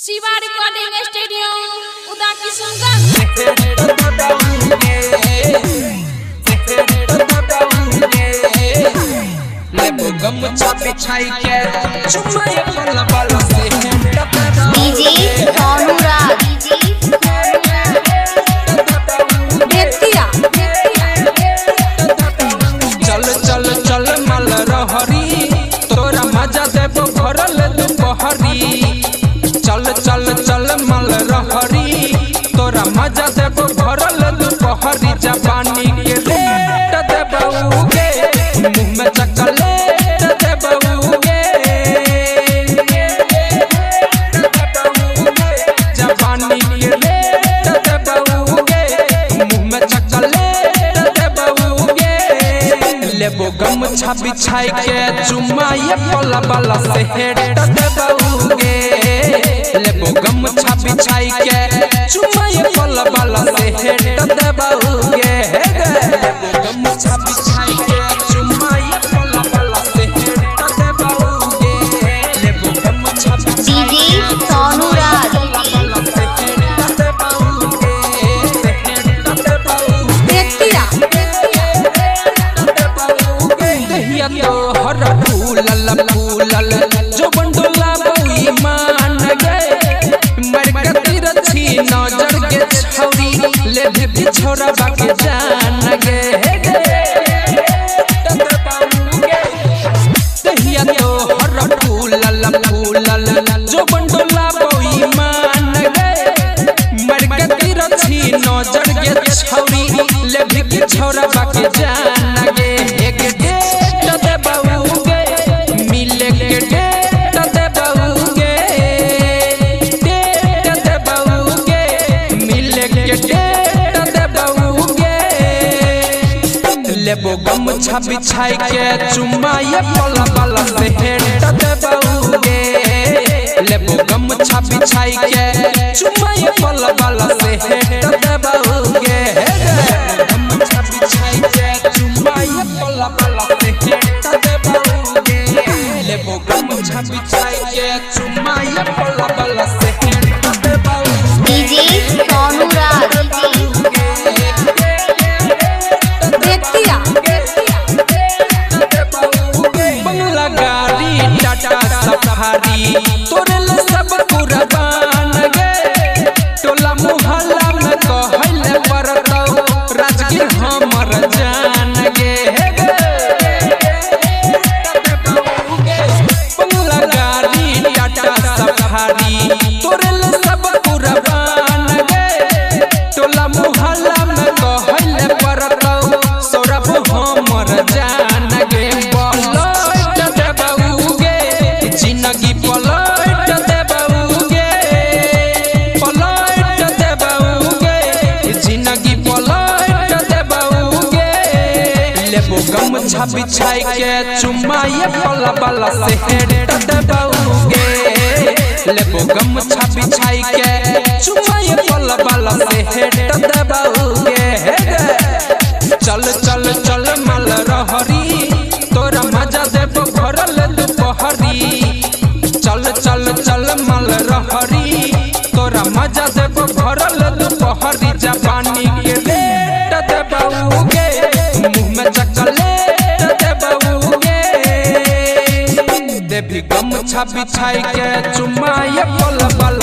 Shiva recording studio उदा Kishanganj. DJ Sonu राज चल चल चल मल रहरी तोरा मजा देबो भरल दुपहरी। चल चल चल मल रहरी तोरा मजा देबो भरल दुपहरी। जवानी के रेट देबौगे मुँह में चॉकलेट देबौगे। जवानी के रेट देबौगे मुँह में चॉकलेट देबौगे। लेबो गमछा बिछाई के चुम्मा ये पला बाला से हेट देबौगे। लेबो गमछा बिछाई के चुम्मा ये पला बाला से हेट देबौगे। लेबो गमछा बिछाई के चुम्मा ये पला बाला से हेट देबौगे। लेबो गमछा बिछाई डीजे सोनू राज जो बंडोला बउई मान गए मरकती रछी नजर के छौरी ले भी छोरा बाके जान गए। दहिया तो हर फूलल जो बंडोला बउई मान गए मरकती रछी नजर के छौरी ले भी छोरा बाके जान गए। एक डेट देबौगे मिले के डेट देबौगे। डेट देबौगे मिले के डेट देबौगे। लेबो गमछा बिछाई के चुम्मा ये पला बाला से हेट देबौगे। लेबो गमछा बिछाई के चुम्मा ये पला बाला से हेट देबौगे। गमछा बिछाई के चुम्मा ये पला बाला से हेट देबौगे। लेबो गमछा बिछाई के चुम्मा ये पला बाला से हेट देबौगे। डीजे सोनू राज बंगला गाड़ी टाटा सफारी तोरे ले सब कुर्बान गे। टोला मोहल्ला में कहले परतौ राजगीर हमर जान गे। बंगला गाड़ी टाटा सफारी तोरे ले सब कुर्बान गे। टोला मोहल्ला में कहले परतौ सौरभ हमर जान गे। पलट देबौगे जिंदगी पलट देबौगे। पलट देबौगे जिंदगी पलट देबौगे। लेबो गमछा बिछाई के चुम्मा ये पला बाला से हेट देबौगे। लेबो गमछा बिछाई के चुम्मा ये पला बाला से हेट देबौगे। चल चल चल मल रहरी तोरा मजा देबो भरल दुपहरी। चल चल चल मल रहरी तोरा मजा देबो भरल दुपहरी। जवानी के रेट देबौगे मुँह में चॉकलेट देबौगे। देबी गमछा बिछाई के चुम्मा ये पला बाला